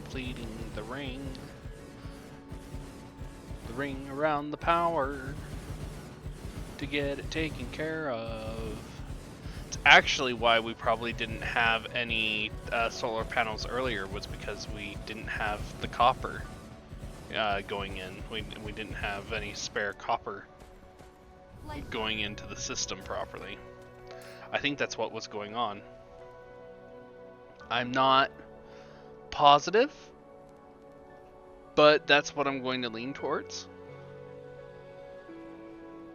completing the ring. The ring around the power to get it taken care of. It's actually why we probably didn't have any solar panels earlier, was because we didn't have the copper going in. We didn't have any spare copper going into the system properly. I think that's what was going on. I'm not positive, but that's what I'm going to lean towards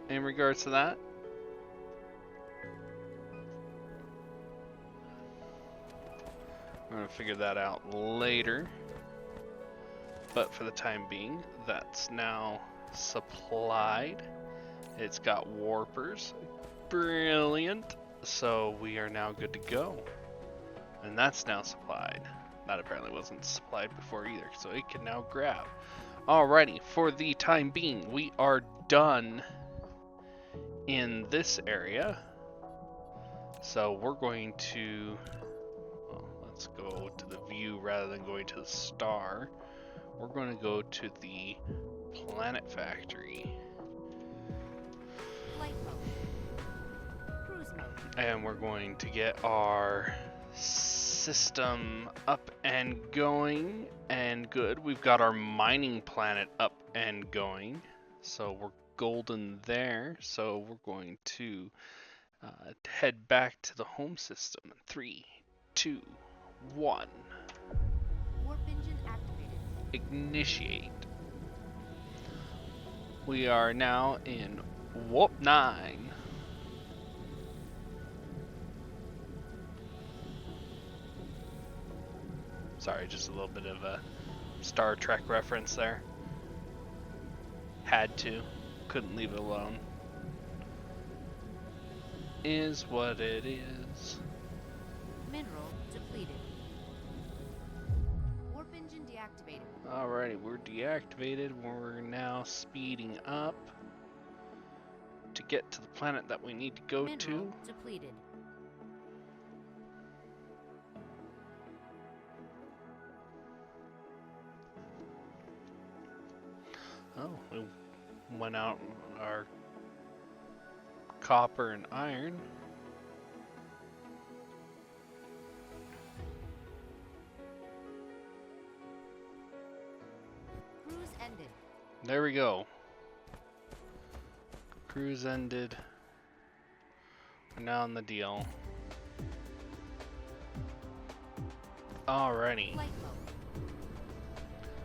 in regards to that. I'm going to figure that out later. But for the time being, that's now supplied. It's got warpers. Brilliant. So we are now good to go. And that's now supplied. That apparently wasn't supplied before either, so it can now grab. Alrighty, for the time being, we are done in this area. So we're going to, well, let's go to the view rather than going to the star. We're going to go to the planet factory. And we're going to get our system up and going and good. We've got our mining planet up and going. So we're golden there. So we're going to head back to the home system in 3, 2, 1. Warp engine activated. Initiate. We are now in Warp 9. Sorry, just a little bit of a Star Trek reference there. Had to. Couldn't leave it alone. Is what it is. Mineral depleted. Warp engine deactivated. Alrighty, we're deactivated. We're now speeding up to get to the planet that we need to go Mineral to. depleted. Oh, we went out our copper and iron. Cruise ended. There we go. Cruise ended. We're now on the deal. Alrighty. Flight mode.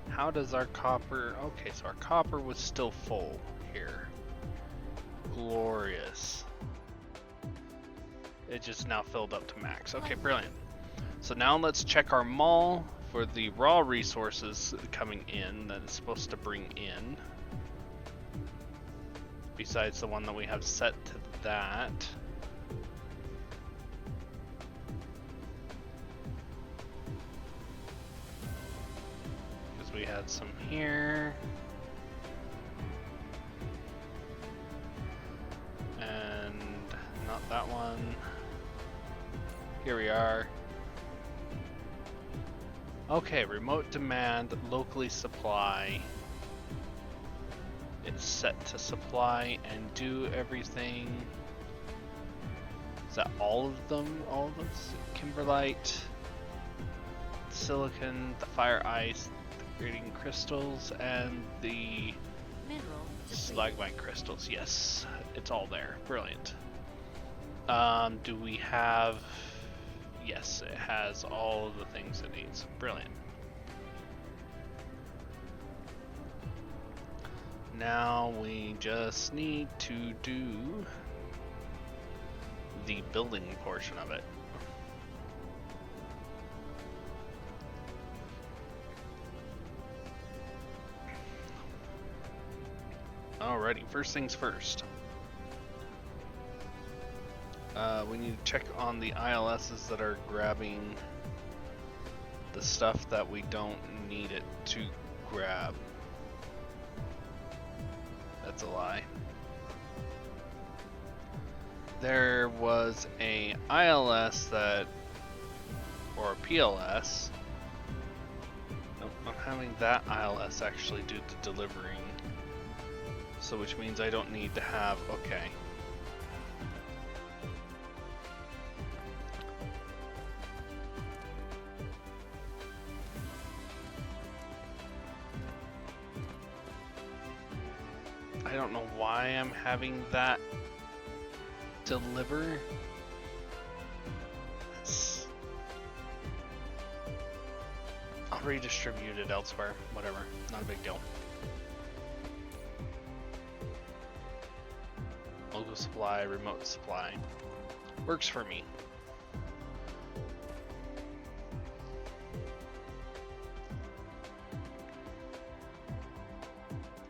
How does our copper... Okay, so our copper was still full here. Glorious. It just now filled up to max. Okay, brilliant. So now let's check our mall for the raw resources coming in that it's supposed to bring in. Besides the one that we have set to that. Because we had some here. And not that one. Here we are. Okay, remote demand, locally supply. It's set to supply and do everything. Is that all of them? All of those? Kimberlite, silicon, the fire ice, the grading crystals, and the Mineral depleted. stalagmite crystals. Yes, it's all there. Brilliant. Do we have... Yes, it has all of the things it needs. Brilliant. Now we just need to do the building portion of it. Alrighty, first things first. We need to check on the ILSs that are grabbing the stuff that we don't need it to grab. That's a lie. There was a ILS that, or a PLS. No, having that ILS actually do the delivering. So which means I don't need to have, okay. I don't know why I'm having that deliver. I'll redistribute it elsewhere, whatever, not a big deal. Local supply, remote supply. Works for me.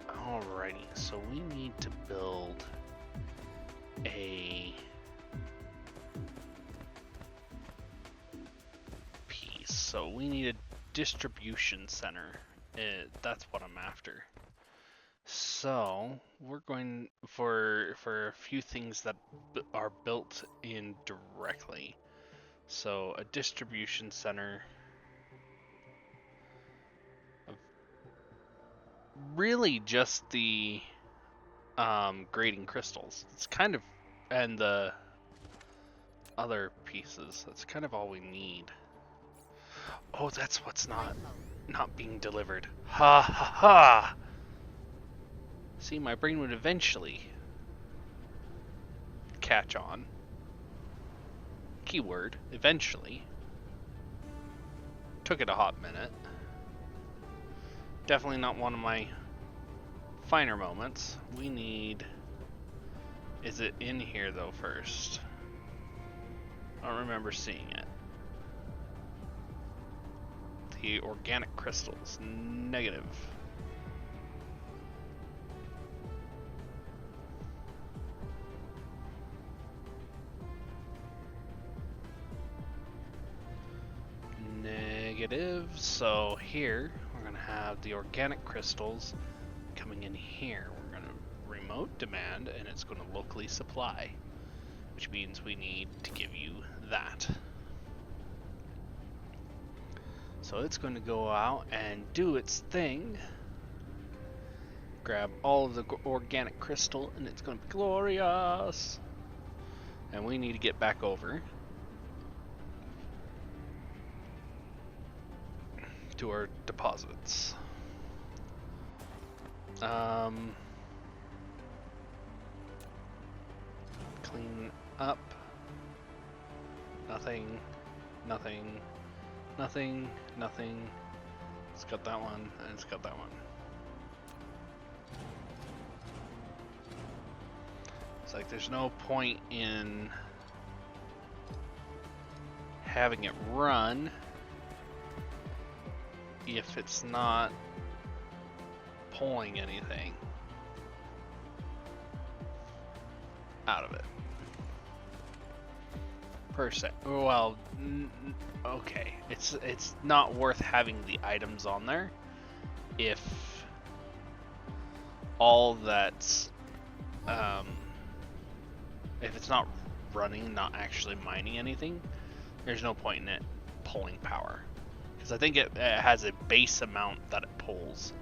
Alrighty, so we need to build a piece. So we need a distribution center. That's what I'm after. So we're going for a few things that are built in directly. So a distribution center. Really just the grading crystals. It's kind of, and the other pieces. That's kind of all we need. Oh, that's what's not being delivered. Ha ha ha! See, my brain would eventually catch on. Keyword, eventually. Took it a hot minute. Definitely not one of my finer moments. We need... Is it in here though first? I don't remember seeing it. The organic crystals, negative. Negative, so here we're gonna have the organic crystals coming in here. We're gonna remote demand and it's gonna locally supply, which means we need to give you that. So it's going to go out and do its thing, grab all of the organic crystal, and it's going to be glorious. And we need to get back over to our deposits. Clean up. Nothing, nothing, nothing, nothing. It's got that one, and it's got that one. It's like there's no point in having it run if it's not pulling anything out of it. Per se. Well, okay. It's not worth having the items on there if all that's if it's not running, not actually mining anything, there's no point in it pulling power. Because I think it has a base amount that it pulls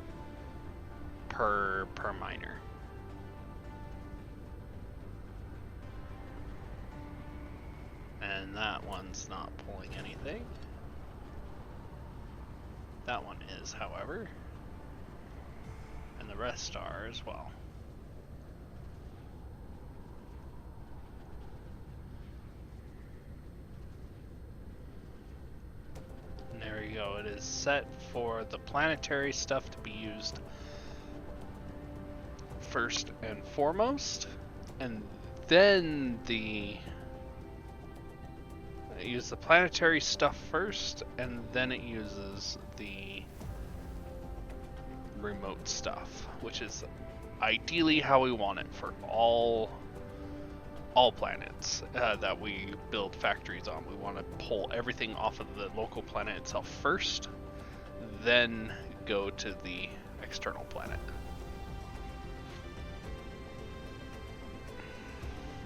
per miner. And that one's not pulling anything. That one is, however. And the rest are as well. And there you go. It is set for the planetary stuff to be used first and foremost. And then use the planetary stuff first, and then it uses the remote stuff, which is ideally how we want it for all planets that we build factories on. We want to pull everything off of the local planet itself first, then go to the external planet.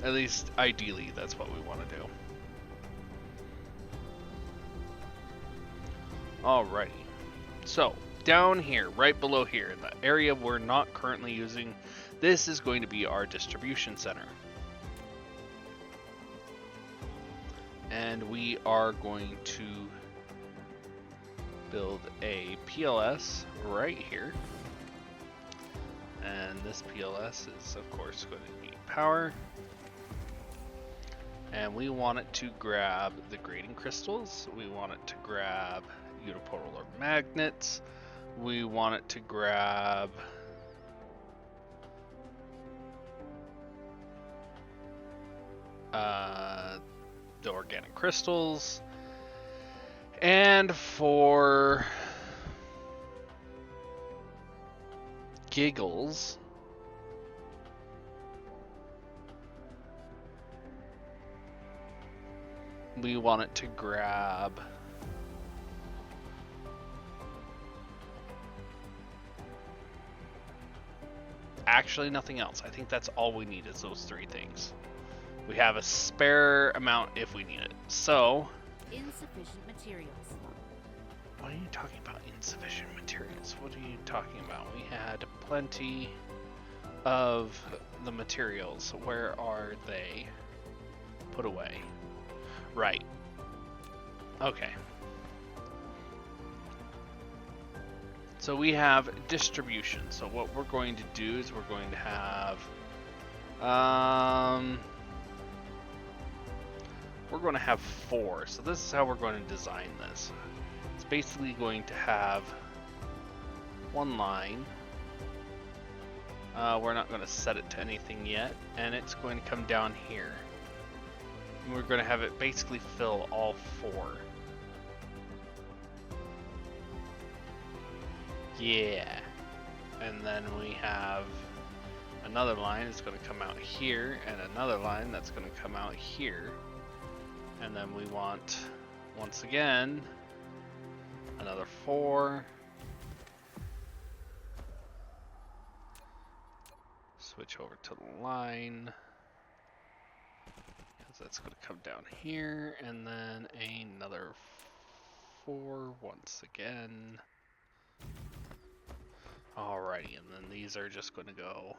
At least ideally that's what we want to do. Alrighty, so down here, right below here, the area we're not currently using, this is going to be our distribution center. And we are going to build a PLS right here. And this PLS is, of course, going to need power. And we want it to grab the grading crystals. We want it to grab unipolar magnets. We want it to grab the organic crystals. And for giggles, we want it to grab actually nothing else. I think that's all we need is those three things. We have a spare amount if we need it. So, Insufficient materials. what are you talking about? Insufficient materials? What are you talking about? We had plenty of the materials. Where are they put away? Right. Okay. So we have distribution. So what we're going to do is we're going to have we're going to have 4. So this is how we're going to design this. It's basically going to have one line. We're not going to set it to anything yet, and it's going to come down here. And we're going to have it basically fill all 4. Yeah. And then we have another line that's going to come out here, and another line that's going to come out here. And then we want, once again, another 4. Switch over to the line. Because that's going to come down here. And then another 4 once again. Alrighty, and then these are just going to go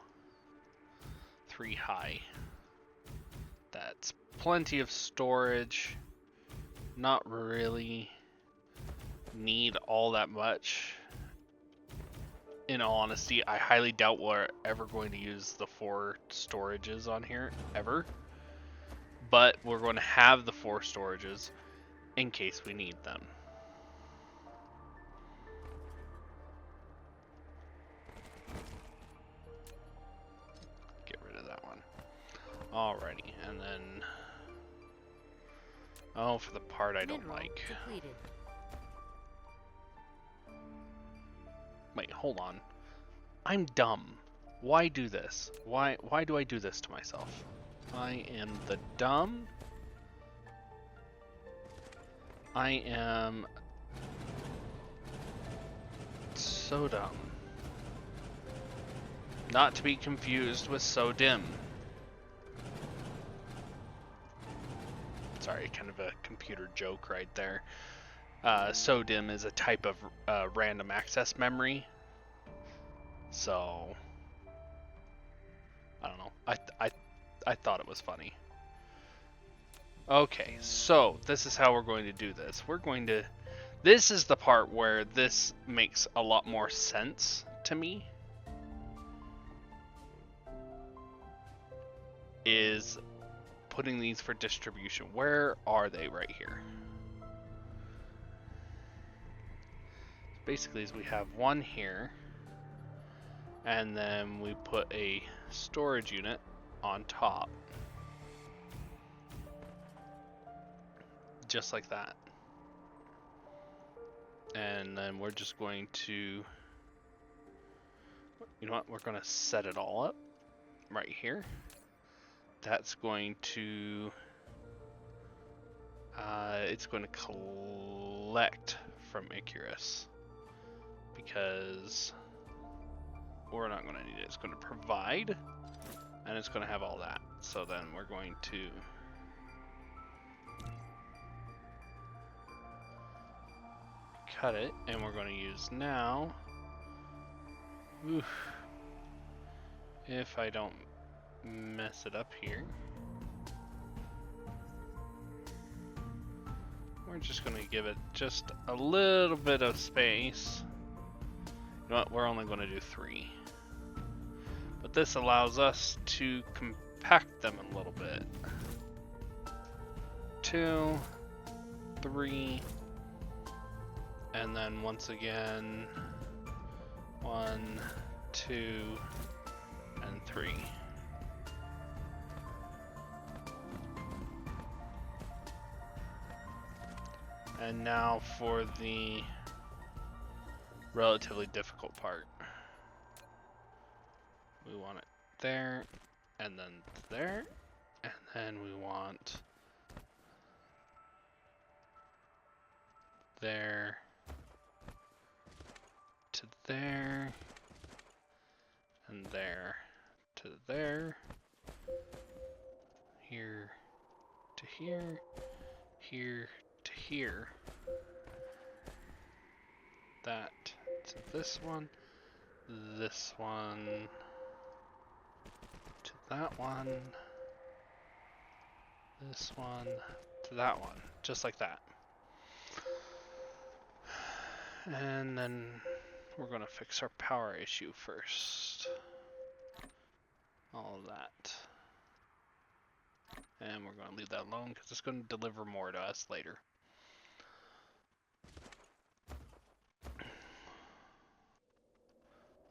3 high. That's plenty of storage. Not really need all that much. In all honesty, I highly doubt we're ever going to use the 4 storages on here, ever. But we're going to have the 4 storages in case we need them. Get rid of that one. Alrighty, and then... oh, for the part I don't Mineral like. depleted. Wait, hold on. I'm dumb. Why do this? Why do I do this to myself? I am the dumb. I am so dumb. Not to be confused with so dim. Sorry, kind of a computer joke right there. SODIMM is a type of random access memory. So, I don't know. I thought it was funny. Okay, so this is how we're going to do this. This is the part where this makes a lot more sense to me. Is putting these for distribution. Where are they? Right here. Basically, we have one here, and then we put a storage unit on top, just like that. And then we're just going to, you know what, we're going to set it all up right here. That's going to, it's going to collect from Icarus, because we're not going to need it. It's going to provide, and it's going to have all that. So then we're going to cut it, and we're going to use now. Oof. If I don't mess it up here. We're just going to give it just a little bit of space. You know what? We're only going to do 3. But this allows us to compact them a little bit. 2, 3, and then once again 1, 2, and 3. And now for the relatively difficult part. We want it there, and then there, and then we want there to there, and there to there, here to here, here to here, that to this one to that one, this one to that one, just like that. And then we're going to fix our power issue first. All of that. And we're going to leave that alone because it's going to deliver more to us later.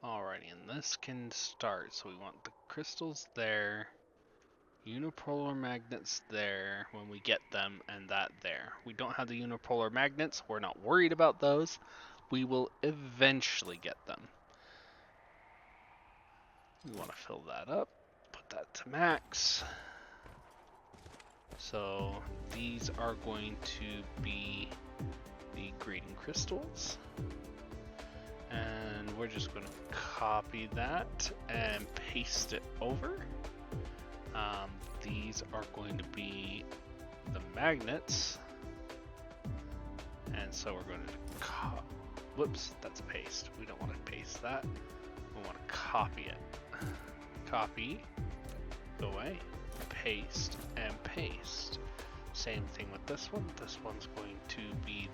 Alrighty, and this can start. So we want the crystals there, unipolar magnets there when we get them, and that there. We don't have the unipolar magnets. We're not worried about those. We will eventually get them. We want to fill that up. Put that to max. So these are going to be the grading crystals. And we're just going to copy that and paste it over. These are going to be the magnets. And so we're going to whoops, that's a paste. We don't want to paste that. We want to copy it. Copy, go away, paste, and paste. Same thing with this one. This one's going to be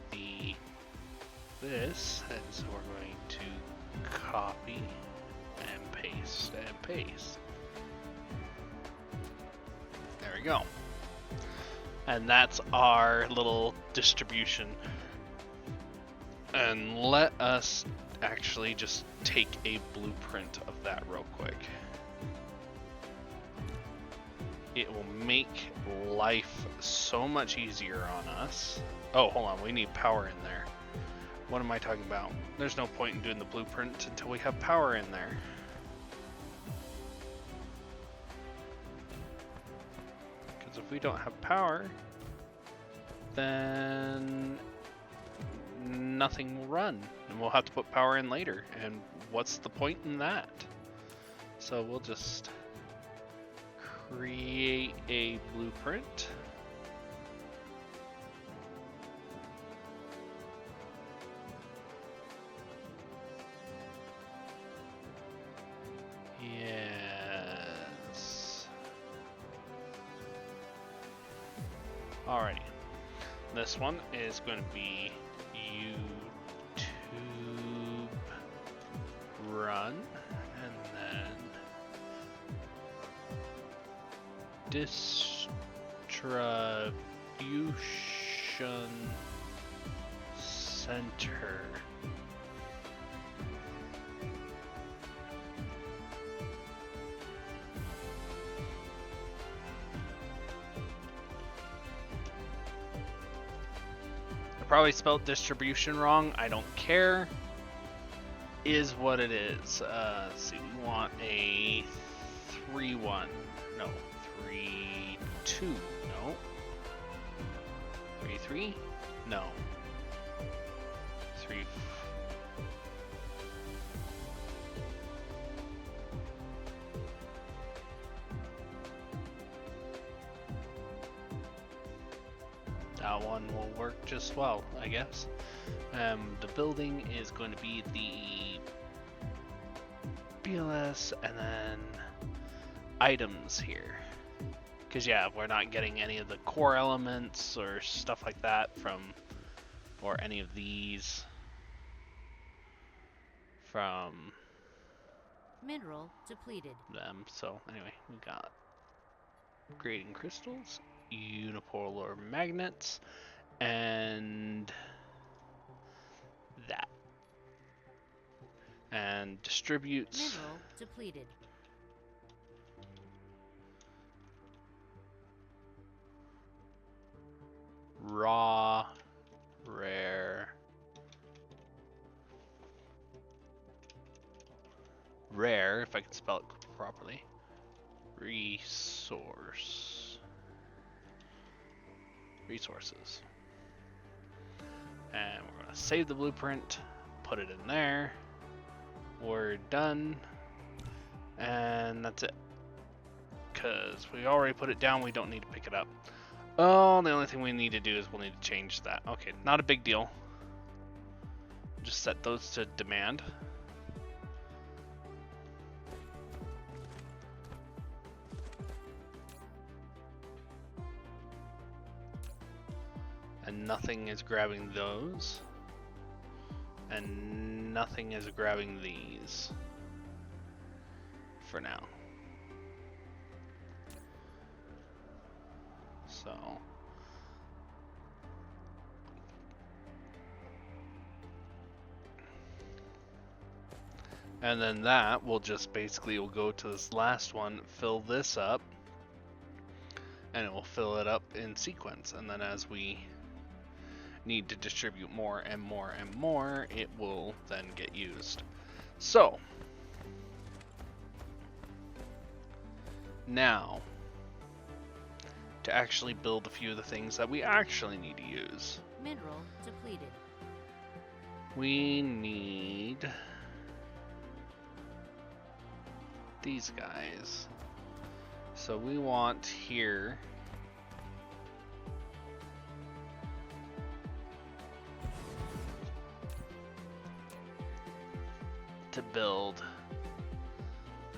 this, and so we're going to copy and paste and paste. There we go. And that's our little distribution. And let us actually just take a blueprint of that real quick. It will make life so much easier on us. Oh, hold on, we need power in there. What am I talking about? There's no point in doing the blueprint until we have power in there. Because if we don't have power, then nothing will run. And we'll have to put power in later. And what's the point in that? So we'll just create a blueprint. Yes. Alrighty. This one is going to be YouTube run, and then distribution center. Probably spelled distribution wrong. I don't care. Is what it is. Let's see. We want a 3-1. No. 3-2. No. 3-3. No. 3. that one will work just well, I guess. The building is going to be the BLS and then items here. Because yeah, we're not getting any of the core elements or stuff like that from, or any of these from Mineral depleted. them. So anyway, we got grading crystals, unipolar magnets, and that. And distributes. Mineral depleted. Raw, rare, if I can spell it properly, resources. And we're going to save the blueprint, put it in there, we're done, and that's it. Because we already put it down, we don't need to pick it up. Oh, the only thing we need to do is we'll need to change that. Okay, not a big deal. Just set those to demand. And nothing is grabbing those. And nothing is grabbing these. For now. So. And then that will just basically will go to this last one, fill this up, and it will fill it up in sequence. And then as we need to distribute more and more and more, it will then get used. So, now, to actually build a few of the things that we actually need to use. Mineral depleted. We need these guys. So we want here to build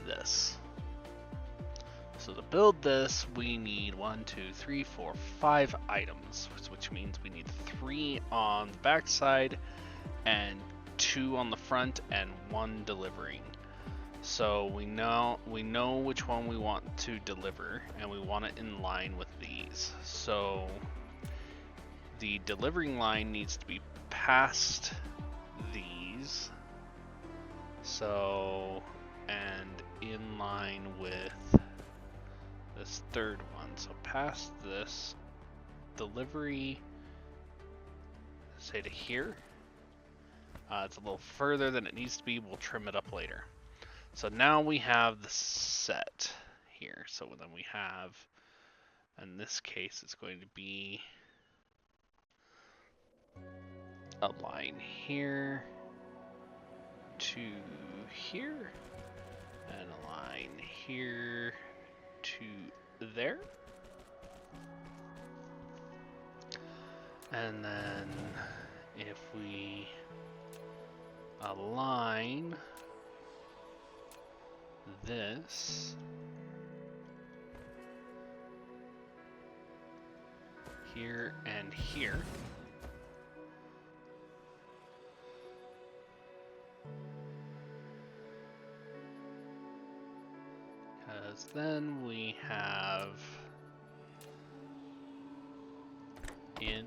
this. So to build this, we need 1, 2, 3, 4, 5 items, which means we need 3 on the back side and 2 on the front and 1 delivering. So we know which one we want to deliver, and we want it in line with these. So the delivering line needs to be past these. So, and in line with this third one. So past this delivery, say to here. It's a little further than it needs to be. We'll trim it up later. So now we have the set here. So then we have, in this case, it's going to be a line here to here, and a line here to there. And then if we align this here and here, because then we have in,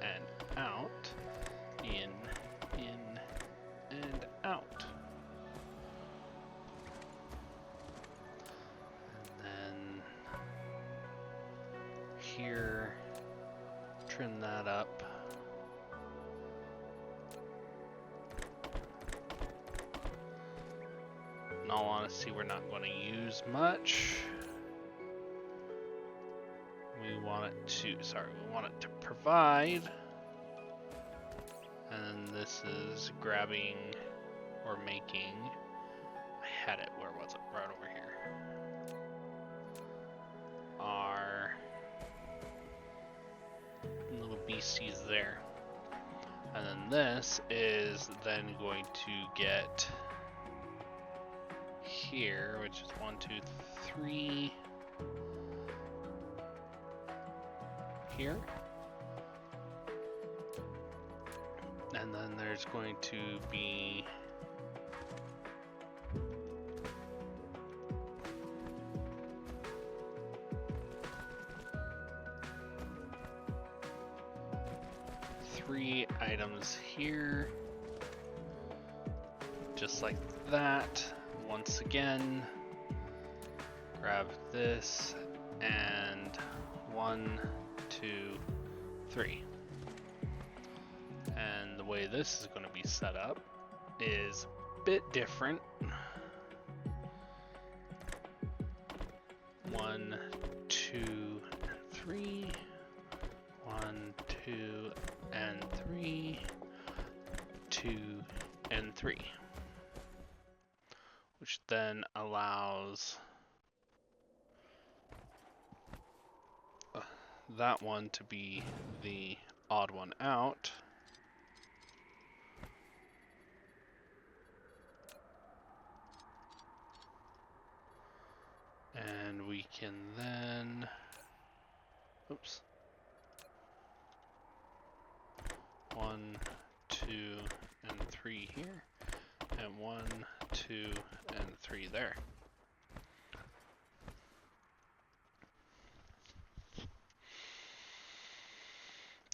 and out, in, and out. And then here, trim that up. In all honesty, we're not going to use much. We want it to provide. And this is grabbing or making, I had it, where was it? Right over here. Our NPCs there. And then this is then going to get here, which is 1, 2, 3 here. And then there's going to be three items here, just like that. Once again, grab this and 1, 2, 3. And the way this is going to be set up is a bit different. 1, 2, 3. 1, 2, and 3. 2 and 3. Which then allows that one to be the odd one out. And we can then, oops, 1, 2, and 3 here, and 1, 2, and 3 there.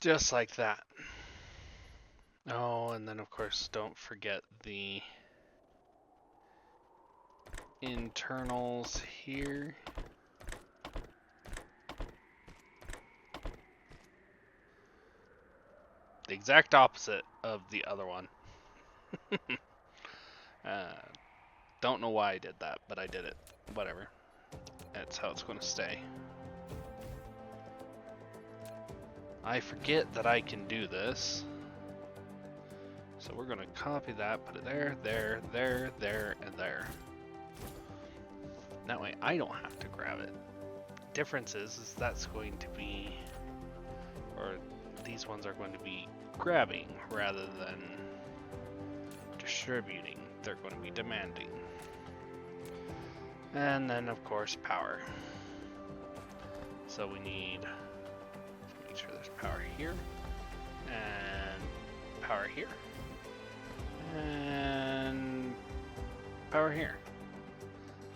Just like that. Oh, and then of course don't forget the internals here. The exact opposite of the other one. Don't know why I did that, but I did it. Whatever. That's how it's going to stay. I forget that I can do this. So we're going to copy that, put it there, there, there, there, and there. That way I don't have to grab it. Difference is that's going to be, or these ones are going to be grabbing rather than distributing. They're going to be demanding. And then of course power. So we need to make sure there's power here, and power here, and power here.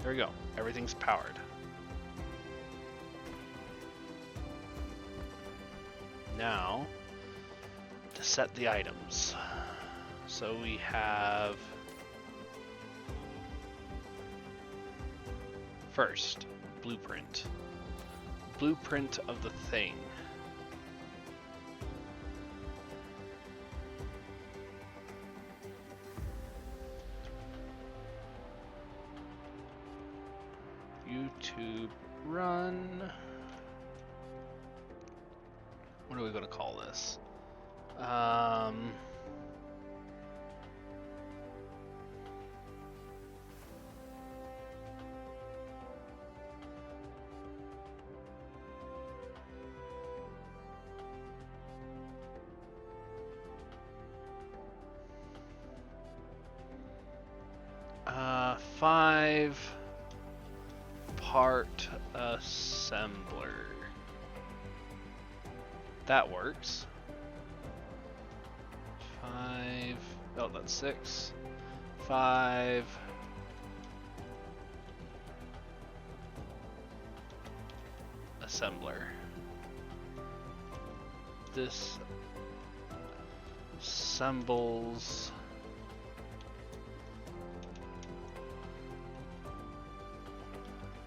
There we go. Everything's powered. Now, to set the items. So we have first, blueprint. Blueprint of the thing. YouTube run. What are we going to call this? Five part assembler. That works. 5. Oh, that's 6. 5. Assembler. This assembles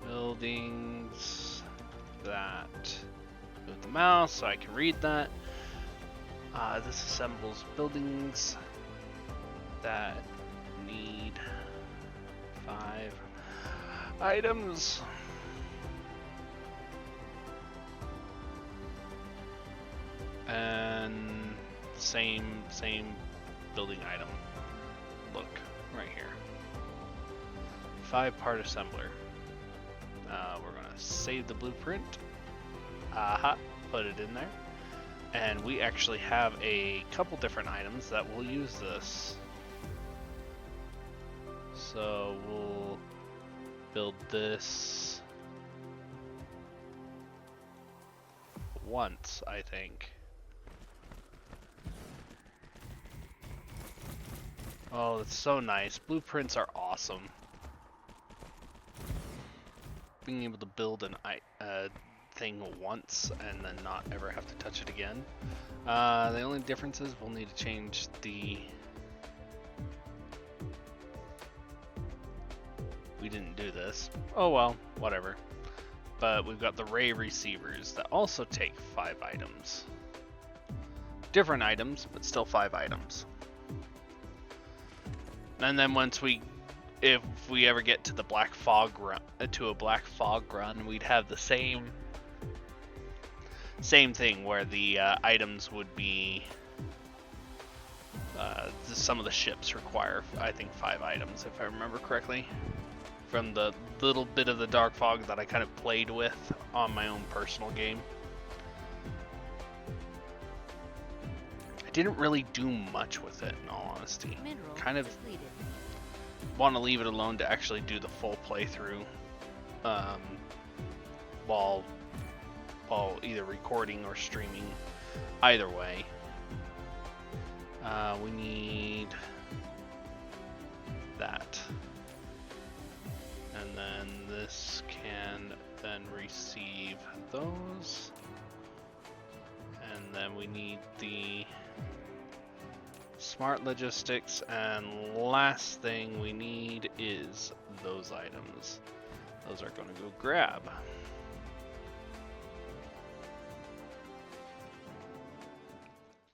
buildings that move the mouse so I can read that. This assembles buildings that need 5 items. And same building item. Look right here. 5 part assembler. We're gonna save the blueprint. Aha, put it in there. And we actually have a couple different items that will use this. So we'll build this once, I think. Oh, that's so nice. Blueprints are awesome. Being able to build an thing once and then not ever have to touch it again. The only difference is we'll need to change the... We didn't do this. Oh well, whatever. But we've got the ray receivers that also take 5 items. Different items, but still 5 items. And then if we ever get to the black fog run, we'd have the same thing where the items would be. Some of the ships require, I think, 5 items, if I remember correctly, from the little bit of the dark fog that I kind of played with on my own personal game. I didn't really do much with it, in all honesty. Mineral Kind of depleted. want to leave it alone to actually do the full playthrough, while either recording or streaming. Either way, we need that, and then this can then receive those, and then we need the smart logistics, and last thing we need is those items. Those are going to go grab.